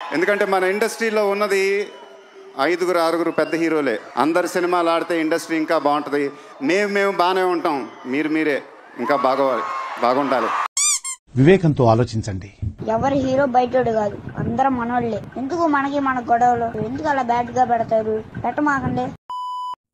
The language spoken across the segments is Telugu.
ఎందుకంటే మన ఇండస్ట్రీలో ఉన్నది 5-6 పెద్ద హీరోలే. అందరు సినిమాలు ఆడితే ఇండస్ట్రీ ఇంకా బాగుంటుంది. మేము బాగానే ఉంటాం, మీరే ఇంకా బాగుండాలి. వివేకంతో ఆలోచించండి. ఎవరి హీరో బయటోడు కాదు, అందరం మనోళ్లే. ఎందుకు మనకి మన గొడవలు? ఎందుకు అలా బ్యాడ్ గా పెడతారు? పెట్టమాకండి.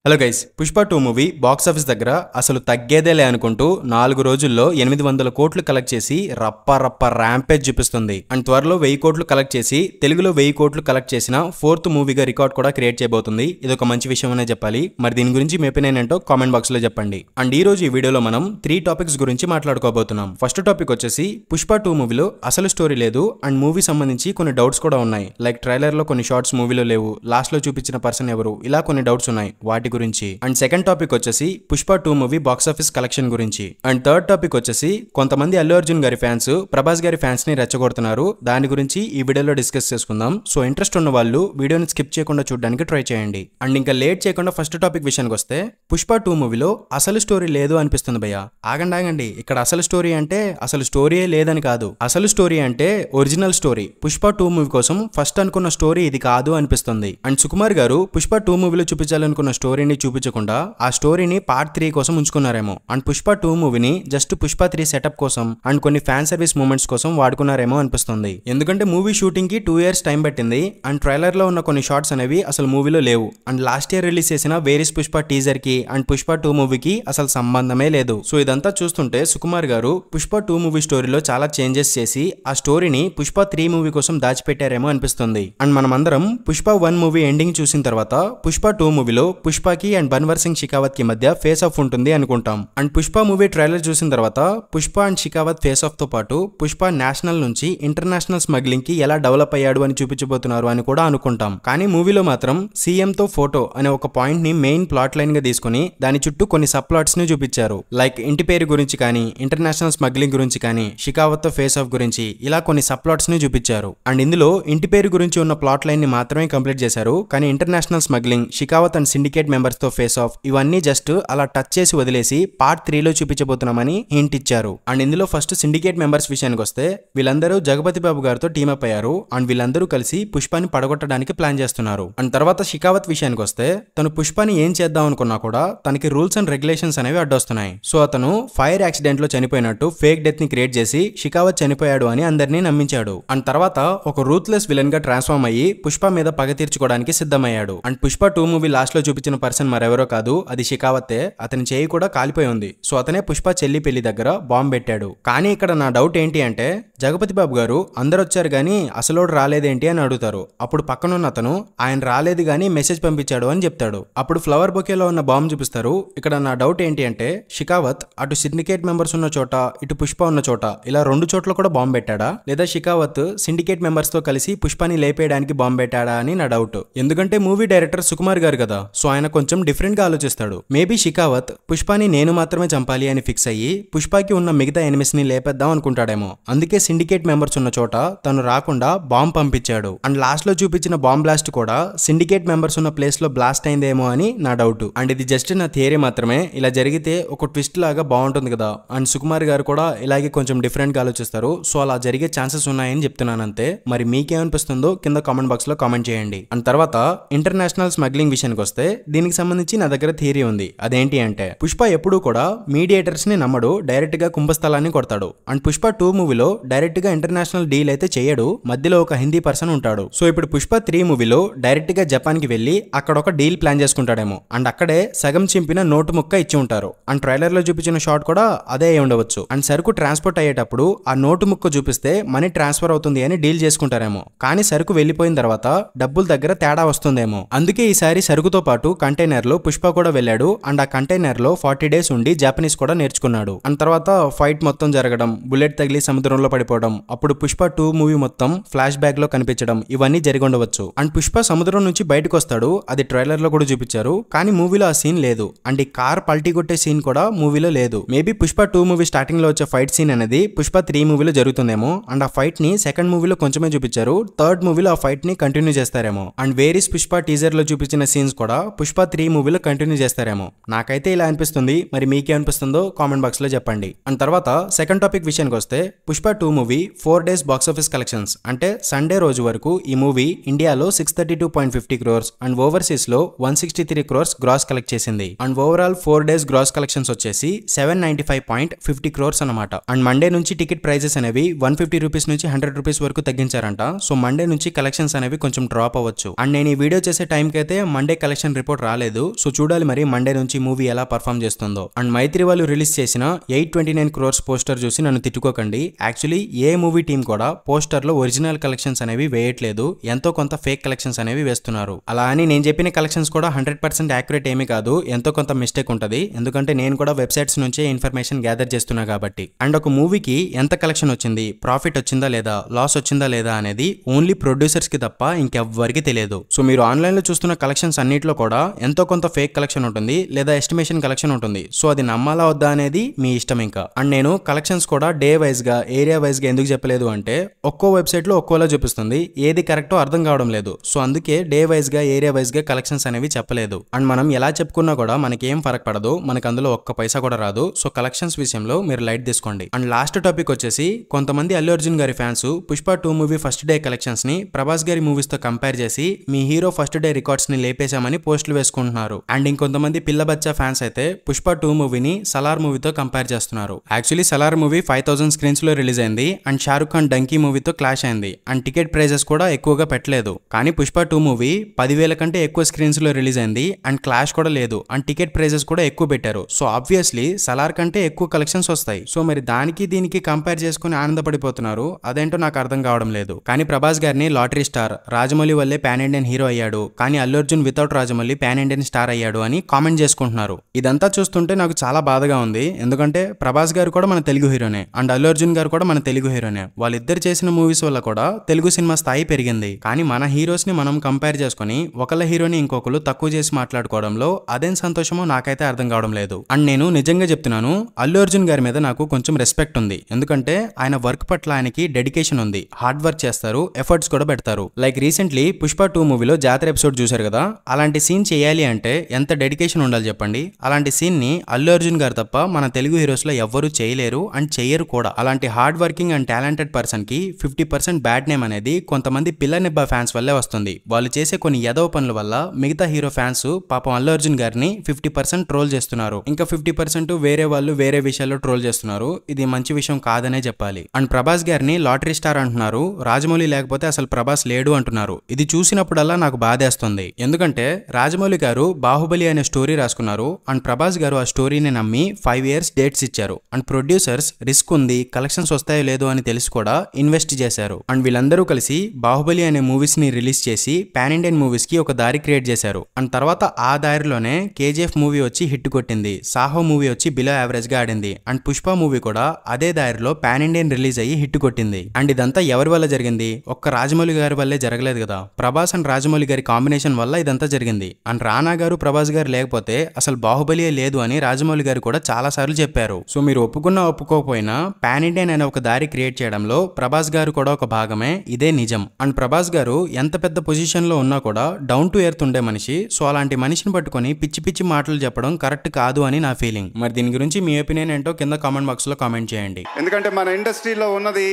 Hello guys, Pushpa 2 movie box office దగ్గర అసలు తగ్గేదేలే అనుకుంటూ 4 రోజుల్లో 800 కోట్లు కలెక్ట్ చేసి రప్ప ర్యాంపేజ్ చూపిస్తుంది. అండ్ త్వరలో 1000 కోట్లు కలెక్ట్ చేసి తెలుగులో 1000 కోట్లు కలెక్ట్ చేసిన 4th మూవీగా రికార్డ్ కూడా క్రియేట్ చేయబోతుంది. ఇది ఒక మంచి విషయం అనే చెప్పాలి. మరి దీని గురించి మీ ఒపీనియన్ ఏంటో కామెంట్ బాక్స్ లో చెప్పండి. అండ్ ఈ రోజు ఈ వీడియోలో మనం 3 టాపిక్స్ గురించి మాట్లాడుకోబోతున్నాం. ఫస్ట్ టాపిక్ వచ్చేసి పుష్ప 2 మూవీలో అసలు స్టోరీ లేదు అండ్ మూవీ సంబంధించి కొన్ని డౌట్స్ కూడా ఉన్నాయి. లైక్ ట్రైలర్ లో కొన్ని షార్ట్స్ మూవీలో లేవు, లాస్ట్ లో చూపించిన పర్సన్ ఎవరు, ఇలా కొన్ని డౌట్స్ ఉన్నాయి వాటి గురించి. అండ్ సెకండ్ టాపిక్ వచ్చేసి పుష్ప 2 మూవీ బాక్సాఫీస్ కలెక్షన్ గురించి. అండ్ థర్డ్ టాపిక్ వచ్చేసి కొంతమంది అల్లు అర్జున్ గారి ఫ్యాన్స్ ప్రభాస్ గారి ఫ్యాన్స్ ని రెచ్చగొడుతున్నారు. దాని గురించి ఈ వీడియోలో డిస్కస్ చేసుకుందాం. సో ఇంట్రెస్ట్ ఉన్న వాళ్ళు వీడియోని స్కిప్ చేయకుండా చూడడానికి ట్రై చేయండి. అండ్ ఇంకా లేట్ చేయకుండా ఫస్ట్ టాపిక్ విషయానికి వస్తే, పుష్ప 2 మూవీలో అసలు స్టోరీ లేదు అనిపిస్తుంది భయ్య. ఆగండి, ఇక్కడ అసలు స్టోరీ అంటే అసలు స్టోరీయే లేదని కాదు. అసలు స్టోరీ అంటే ఒరిజినల్ స్టోరీ. పుష్ప 2 మూవీ కోసం ఫస్ట్ అనుకున్న స్టోరీ ఇది కాదు అనిపిస్తుంది. అండ్ సుకుమార్ గారు పుష్ప 2 మూవీలో చూపించాలనుకున్న స్టోరీని చూపించకుండా ఆ స్టోరీని పార్ట్ 3 కోసం ఉంచుకున్నారేమో. అండ్ పుష్ప 2 మూవీని జస్ట్ పుష్ప 3 సెటప్ కోసం అండ్ కొన్ని ఫ్యాన్ సర్వీస్ మూమెంట్స్ కోసం వాడుకున్నారేమో అనిపిస్తుంది. ఎందుకంటే మూవీ షూటింగ్ కి 2 years టైం పట్టింది. అండ్ ట్రైలర్ లో ఉన్న కొన్ని షార్ట్స్ అనేవి అసలు మూవీలో లేవు. అండ్ లాస్ట్ ఇయర్ రిలీజ్ చేసిన వేర్ ఇస్ పుష్ప టీజర్ కి అండ్ పుష్ప 2 మూవీకి అసలు సంబంధమే లేదు. సో ఇదంతా చూస్తుంటే సుకుమార్ గారు పుష్ప 2 మూవీ స్టోరీలో చాలా చేంజెస్ చేసి ఆ స్టోరీని పుష్ప 3 మూవీ కోసం దాచిపెట్టారేమో అనిపిస్తుంది. అండ్ మనమందరం పుష్ప 1 మూవీ ఎండింగ్ చూసిన తర్వాత పుష్ప 2 మూవీలో పుష్పకి అండ్ బన్వర్ సింగ్ షికావత్ కి మధ్య ఫేస్ ఆఫ్ ఉంటుంది అనుకుంటాం. అండ్ పుష్ప మూవీ ట్రైలర్ చూసిన తర్వాత Pushpa and Shekhawat face of తో పాటు పుష్ప నేషనల్ నుంచి ఇంటర్నేషనల్ స్మగ్లింగ్ కి ఎలా డెవలప్ అయ్యాడు అని చూపించబోతున్నారు అని కూడా అనుకుంటాం. కానీ మూవీలో మాత్రం సీఎం తో ఫోటో అనే ఒక పాయింట్ ని మెయిన్ ప్లాట్ లైన్ గా తీసుకుని దాని చుట్టూ కొన్ని సబ్ ప్లాట్స్ ని చూపించారు. లైక్ ఇంటి పేరు గురించి కానీ, ఇంటర్నేషనల్ స్మగ్లింగ్ గురించి కానీ, షికావత్ తో ఫేస్ ఆఫ్ గురించి, ఇలా కొన్ని సబ్ ప్లాట్స్ ని చూపించారు. అండ్ ఇందులో ఇంటి పేరు గురించి ఉన్న ప్లాట్ లైన్ ని మాత్రమే కంప్లీట్ చేశారు. కానీ international smuggling, Shekhawat and syndicate members తో ఫేస్ ఆఫ్ ఇవన్నీ జస్ట్ అలా టచ్ చేసి వదిలేసి పార్ట్ 3లో చూపించబోతున్నామని హింట్ ఇచ్చారు. అండ్ ఇందులో ఫస్ట్ సిండికేట్ మెంబర్స్ విషయానికి వస్తే, వీళ్ళందరూ జగపతి బాబు గారితో టీమప్ అయ్యారు. అండ్ వీళ్ళందరూ కలిసి పుష్పని పడగొట్టడానికి ప్లాన్ చేస్తున్నారు. అండ్ తర్వాత షికావత్ విషయానికి వస్తే, తను పుష్పని ఏం చేద్దాం అనుకున్నా కూడా తనకి రూల్స్ అండ్ రెగ్యులేషన్స్ అనేవి అడ్డొస్తున్నాయి. సో అతను ఫైర్ యాక్సిడెంట్ లో చనిపోయినట్టు ఫేక్ డెత్ ని క్రియేట్ చేసి షికావత్ చనిపోయాడు అని అందరినీ నమ్మించాడు. అండ్ తర్వాత ఒక రూత్లెస్ విలన్ గా ట్రాన్స్ఫార్మ్ అయ్యి పుష్ప మీద పగ తీర్చుకోవడానికి సిద్ధమయ్యాడు. అండ్ పుష్ప 2 మూవీ లాస్ట్ లో చూపించిన పర్సన్ మరెవరో కాదు, అది షికావత్తే. అతని చేయి కూడా కాలిపోయి ఉంది. సో అతనే పుష్ప చెల్లి పెళ్లి దగ్గర బాంబు పెట్టాడు. కానీ ఇక్కడ నా డౌట్ ఏంటి అంటే, జగపతి బాబు గారు అందరు వచ్చారు గానీ అసలోడు రాలేదేంటి అని అడుగుతారు. అప్పుడు పక్కనున్న అతను ఆయన రాలేదు గానీ మెసేజ్ పంపించాడు అని చెప్తాడు. అప్పుడు ఫ్లవర్ బొకేలో ఉన్న బాంబు చూపిస్తారు. ఇక్కడ నా డౌట్ ఏంటి అంటే, షికావత్ అటు సిండికేట్ మెంబర్స్ ఉన్న చోట, ఇటు పుష్ప ఉన్న చోట, ఇలా 2 చోట్ల కూడా బాంబు పెట్టాడా, లేదా షికావత్ సిండికేట్ మెంబర్స్ తో కలిసి పుష్పని లేపేయడానికి బాంబు పెట్టాడా అని నా డౌట్. ఎందుకంటే మూవీ డైరెక్టర్ సుకుమార్ గారు కదా, సో ఆయన కొంచెం డిఫరెంట్ గా ఆలోచిస్తాడు. మేబీ షికావత్ పుష్పని నేను మాత్రమే చంపాలి అని ఫిక్స్ అయ్యి పుష్పకి ఉన్న మిగతా ఎనిమిస్ ని లేపేద్దాం అనుకుంటాడేమో. అందుకే సిండికేట్ మెంబర్స్ ఉన్న చోట తను రాకుండా బాంబ్ పంపించాడు. అండ్ లాస్ట్ లో చూపించిన బాంబ్ బ్లాస్ట్ కూడా సిండికేట్ మెంబర్స్ ఉన్న ప్లేస్ లో బ్లాస్ట్ అయిందేమో అని నా డౌట్. అండ్ ఇది జస్ట్ నా థియరీ మాత్రమే. ఇలా జరిగితే ఒక ట్విస్ట్ లాగా బాగుంటుంది కదా. అండ్ సుకుమార్ గారు కూడా ఇలాగే కొంచెం డిఫరెంట్ గా ఆలోచిస్తారు. సో అలా జరిగే ఛాన్సెస్ ఉన్నాయని చెప్తున్నాను అంతే. మరి మీకేమనిపిస్తుందో కింద కామెంట్ బాక్స్ లో కామెంట్ చేయండి. అండ్ తర్వాత ఇంటర్నేషనల్ స్మగ్లింగ్ విషయానికి వస్తే, దీనికి సంబంధించి నా దగ్గర థియరీ ఉంది. అదేంటి అంటే, పుష్ప ఎప్పుడూ కూడా మీడియేటర్స్ ని నమ్మడు, డైరెక్ట్ గా కుంభస్థలాన్ని కొడతాడు. అండ్ పుష్ప 2 మూవీలో డైరెక్ట్ గా ఇంటర్నేషనల్ డీల్ అయితే చేయడు, మధ్యలో ఒక హిందీ పర్సన్ ఉంటాడు. సో ఇప్పుడు పుష్ప 3 మూవీలో డైరెక్ట్ గా జపాన్ కి వెళ్లి అక్కడ ఒక డీల్ ప్లాన్ చేసుకుంటాడేమో. అండ్ అక్కడే సగం చింపిన నోటు ముక్క ఇచ్చి ఉంటారు. అండ్ ట్రైలర్ లో చూపించిన షాట్ కూడా అదే అయి ఉండవచ్చు. అండ్ సరుకు ట్రాన్స్పోర్ట్ అయ్యేటప్పుడు ఆ నోటు ముక్క చూపిస్తే మనీ ట్రాన్స్ఫర్ అవుతుంది అని డీల్ చేసుకుంటారేమో. కానీ సరుకు వెళ్లిపోయిన తర్వాత డబ్బుల దగ్గర తేడా వస్తుందేమో. అందుకే ఈసారి సరుకుతో పాటు కంటైనర్ లో పుష్ప కూడా వెళ్ళాడు. అండ్ ఆ కంటైనర్ లో 40 days ఉండి జాపనీస్ కూడా నేర్చుకున్నాడు. అండ్ తర్వాత ఫైట్ మొత్తం జరగడం, బుల్లెట్ తగిలి సముద్రంలో పడిపోవడం, అప్పుడు పుష్ప 2 మూవీ మొత్తం ఫ్లాష్ బ్యాక్ లో కనిపించడం, ఇవన్నీ జరిగి ఉండవచ్చు. అండ్ పుష్ప సముద్రం నుంచి బయటకు వస్తాడు, అది ట్రైలర్ లో కూడా చూపించారు. కానీ మూవీలో ఆ సీన్ లేదు. అండ్ ఈ కార్ పల్టీ కొట్టే సీన్ కూడా మూవీలో లేదు. మేబీ పుష్ప 2 మూవీ స్టార్టింగ్ లో వచ్చే ఫైట్ సీన్ అనేది పుష్ప 3 మూవీలో జరుగుతుందేమో. అండ్ ఆ ఫైట్ ని సెకండ్ మూవీలో కొంచెమే చూపించారు, థర్డ్ మూవీలో ఆ ఫైట్ ని కంటిన్యూ చేస్తారేమో. And where is Pushpa teaser లో చూపించిన సీన్స్ కూడా పుష్ప పుష్ప 3 మూవీలో కంటిన్యూ చేస్తారేమో. నాకైతే ఇలా అనిపిస్తుంది. మరి మీకే అనిపిస్తుందో కామెంట్ బాక్స్ లో చెప్పండి. అండ్ తర్వాత సెకండ్ టాపిక్ విషయానికి వస్తే Pushpa 2 movie 4 days box office collections అంటే సండే రోజు వరకు ఈ మూవీ ఇండియాలో 632.50 crores అండ్ ఓవర్సీస్ లో 163 crores గ్రాస్ కలెక్ట్ చేసింది. And overall 4 days gross collections వచ్చేసి 795.50 crores అనమాట. అండ్ మండే నుంచి టికెట్ ప్రైజెస్ అనేవి 150 రూపీస్ నుంచి 100 రూపీస్ వరకు తగ్గించారంట. సో మండే నుంచి కలెక్షన్స్ అనేవి కొంచెం డ్రాప్ అవ్వచ్చు. అండ్ నేను ఈ వీడియో చేసే టైం కి అయితే మండే కలెక్షన్ రిపోర్ట్ రాలేదు. సో చూడాలి మరి మండే నుంచి మూవీ ఎలా పర్ఫామ్ చేస్తుందో. అండ్ మైత్రి వాళ్ళు రిలీజ్ చేసిన 829 crores పోస్టర్ చూసి నన్ను తిట్టుకోకండి. యాక్చువల్లీ ఏ మూవీ టీం కూడా పోస్టర్ లో ఒరిజినల్ కలెక్షన్స్ అనేవి వేయట్లేదు. ఎంతో కొంత ఫేక్ కలెక్షన్స్ అనేవి వేస్తున్నారు. అలా అని నేను చెప్పిన కలెక్షన్స్ కూడా 100% యాక్యురేట్ ఏమీ కాదు. ఎంతో కొంత మిస్టేక్ ఉంటది. ఎందుకంటే నేను కూడా వెబ్సైట్స్ నుంచే ఇన్ఫర్మేషన్ గ్యాదర్ చేస్తున్నా కాబట్టి. అండ్ ఒక మూవీకి ఎంత కలెక్షన్ వచ్చింది, ప్రాఫిట్ వచ్చిందా లేదా, లాస్ వచ్చిందా లేదా అనేది ఓన్లీ ప్రొడ్యూసర్స్ కి తప్ప ఇంకెవ్వరికి తెలియదు. సో మీరు ఆన్లైన్ లో చూస్తున్న కలెక్షన్స్ అన్నిట్లో కూడా ఎంతో కొంత ఫేక్ కలెక్షన్ ఉంటుంది లేదా ఎస్టిమేషన్ కలెక్షన్ ఉంటుంది. సో అది నమ్మాలా వద్దా అనేది మీ ఇష్టం ఇంకా. అండ్ నేను కలెక్షన్స్ కూడా డే వైజ్ గా ఏరియా వైజ్ గా ఎందుకు చెప్పలేదు అంటే ఒక్కో వెబ్సైట్ లో ఒక్కోలా చూపిస్తుంది. ఏది కరెక్టో అర్థం కావడం లేదు. సో అందుకే డే వైజ్ గా ఏరియా వైజ్ గా కలెక్షన్స్ అనేవి చెప్పలేదు. అండ్ మనం ఎలా చెప్పుకున్నా కూడా మనకి ఏం ఫరక్ పడదు. మనకు అందులో ఒక్క పైసా కూడా రాదు. సో కలెక్షన్స్ విషయంలో మీరు లైట్ తీసుకోండి. అండ్ లాస్ట్ టాపిక్ వచ్చేసి కొంతమంది అల్లు అర్జున్ గారి fans Pushpa 2 movie first day collections ని ప్రభాస్ గారి మూవీస్ తో కంపేర్ చేసి మీ హీరో ఫస్ట్ డే రికార్డ్స్ ని లేపేశామని పోస్టులు వేసుకుంటున్నారు. అండ్ ఇంకొంతమంది పిల్ల బచ్చా ఫ్యాన్స్ అయితే పుష్ప 2 మూవీని సలార్ మూవీతో కంపేర్ చేస్తున్నారు. యాక్చువల్లీ సలార్ మూవీ 5000 స్క్రీన్స్ లో రిలీజ్ అయింది. అండ్ షారుఖ్ ఖాన్ డంకీ మూవీతో క్లాష్ అయింది. అండ్ టికెట్ ప్రైజెస్ కూడా ఎక్కువగా పెట్టలేదు. కానీ పుష్ప 2 మూవీ 10,000 కంటే ఎక్కువ స్క్రీన్స్ లో రిలీజ్ అయింది. అండ్ క్లాష్ కూడా లేదు. అండ్ టికెట్ ప్రైజెస్ కూడా ఎక్కువ పెట్టారు. సో ఆబ్వియస్లీ సలార్ కంటే ఎక్కువ కలెక్షన్స్ వస్తాయి. సో మరి దానికి దీనికి కంపేర్ చేసుకుని ఆనందపడిపోతున్నారు. అదేంటో నాకు అర్థం కావడం లేదు. కానీ ప్రభాస్ గారిని లాటరీ స్టార్, రాజమౌళి వల్లే పాన్ ఇండియన్ హీరో అయ్యాడు, కానీ Allu Arjun without Rajamouli pan Indian star అయ్యాడు అని కామెంట్ చేసుకుంటున్నారు. ఇదంతా చూస్తుంటే నాకు చాలా బాధగా ఉంది. ఎందుకంటే ప్రభాస్ గారు కూడా మన తెలుగు హీరోనే అండ్ అల్లు అర్జున్ గారు కూడా మన తెలుగు హీరోనే. వాళ్ళిద్దరు చేసిన మూవీస్ వల్ల కూడా తెలుగు సినిమా స్థాయి పెరిగింది. కానీ మన హీరోస్ ని మనం కంపేర్ చేసుకుని ఒకళ్ళ హీరోని ఇంకొకరు తక్కువ చేసి మాట్లాడుకోవడంలో అదేం సంతోషమో నాకైతే అర్థం కావడం లేదు. అండ్ నేను నిజంగా చెప్తున్నాను, అల్లు అర్జున్ గారి మీద నాకు కొంచెం రెస్పెక్ట్ ఉంది. ఎందుకంటే ఆయన వర్క్ పట్ల ఆయనకి డెడికేషన్ ఉంది. హార్డ్ వర్క్ చేస్తారు, ఎఫర్ట్స్ కూడా పెడతారు. లైక్ రీసెంట్లీ పుష్ప 2 మూవీలో జాతర ఎపిసోడ్ చూశారు కదా, అలాంటి సీన్ చేయాలి అంటే ఎంత డెడికేషన్ ఉండాలి చెప్పండి. అలాంటి సీన్ ని అల్లు అర్జున్ గారు తప్ప మన తెలుగు హీరోస్ లో ఎవ్వరూ చేయలేరు అండ్ చెయ్యరు కూడా. అలాంటి hard working and talented person కి 50% బ్యాడ్ నేమ్ అనేది కొంతమంది పిల్ల నిబ్బా ఫ్యాన్స్ వల్లే వస్తుంది. వాళ్ళు చేసే కొన్ని ఎదవ పనుల వల్ల మిగతా హీరో ఫ్యాన్స్ పాపం అల్లు అర్జున్ గారిని 50% ట్రోల్ చేస్తున్నారు. ఇంకా 50% వేరే వాళ్ళు వేరే విషయాల్లో ట్రోల్ చేస్తున్నారు. ఇది మంచి విషయం కాదనే చెప్పాలి. అండ్ ప్రభాస్ గారిని లాటరీ స్టార్ అంటున్నారు. రాజమౌళి లేకపోతే అసలు ప్రభాస్ లేడు అంటున్నారు. ఇది చూసినప్పుడల్లా నాకు బాధేస్తుంది. ఎందుకంటే రాజమౌళి గారు బాహుబలి అనే స్టోరీ రాసుకున్నారు. అండ్ ప్రభాస్ గారు ఆ స్టోరీని నమ్మి 5 years డేట్స్ ఇచ్చారు. అండ్ ప్రొడ్యూసర్స్ రిస్క్ ఉంది, కలెక్షన్స్ వస్తాయో లేదో అని తెలిసి కూడా ఇన్వెస్ట్ చేశారు. అండ్ వీళ్ళందరూ కలిసి బాహుబలి అనే మూవీస్ ని రిలీజ్ చేసి పాన్ ఇండియన్ మూవీస్ కి ఒక దారి క్రియేట్ చేశారు. అండ్ తర్వాత ఆ దారిలోనే కేజీఎఫ్ మూవీ వచ్చి హిట్ కొట్టింది. సాహో మూవీ వచ్చి బిలో యావరేజ్ గా ఆడింది. అండ్ పుష్ప మూవీ కూడా అదే దారిలో పాన్ ఇండియన్ రిలీజ్ అయ్యి హిట్ కొట్టింది. అండ్ ఇదంతా ఎవరి వల్ల జరిగింది? ఒక్క రాజమౌళి గారి వల్లే జరగలేదు కదా. ప్రభాస్ అండ్ రాజమౌళి గారి కాంబినేషన్ వల్ల ఇదంతా జరిగింది. అండ్ రానా గారు ప్రభాస్ గారు లేకపోతే అసలు బాహుబలియే లేదు అని రాజమౌళి గారు కూడా చాలా సార్లు చెప్పారు. సో మీరు ఒప్పుకున్నా ఒప్పుకోకపోయినా పాన్ ఇండియన్ అనే ఒక దారి క్రియేట్ చేయడంలో ప్రభాస్ గారు కూడా ఒక భాగమే. ఇదే నిజం. అండ్ ప్రభాస్ గారు ఎంత పెద్ద పొజిషన్ లో ఉన్నా కూడా డౌన్ టు ఎర్త్ ఉండే మనిషి. సో అలాంటి మనిషిని పట్టుకొని పిచ్చి పిచ్చి మాటలు చెప్పడం కరెక్ట్ కాదు అని నా ఫీలింగ్. మరి దీని గురించి మీ ఒపీనియన్ ఏంటో కింద కామెంట్ బాక్స్ లో కామెంట్ చేయండి. ఎందుకంటే మన ఇండస్ట్రీలో ఉన్నది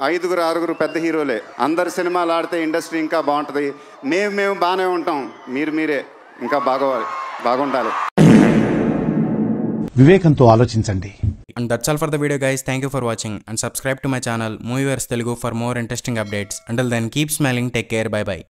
5-6 పెద్ద హీరోలే. అందరు సినిమాలు ఆడితే ఇండస్ట్రీ ఇంకా బాగుంటుంది. మేము బాగానే ఉంటాం, మీరే ఇంకా బాగుండాలి. వివేకంతో ఆలోచించండి. And that's all for the video guys. Thank you for watching and subscribe to my channel Movieverse Telugu for more interesting updates. Until then, keep smiling, take care, bye bye.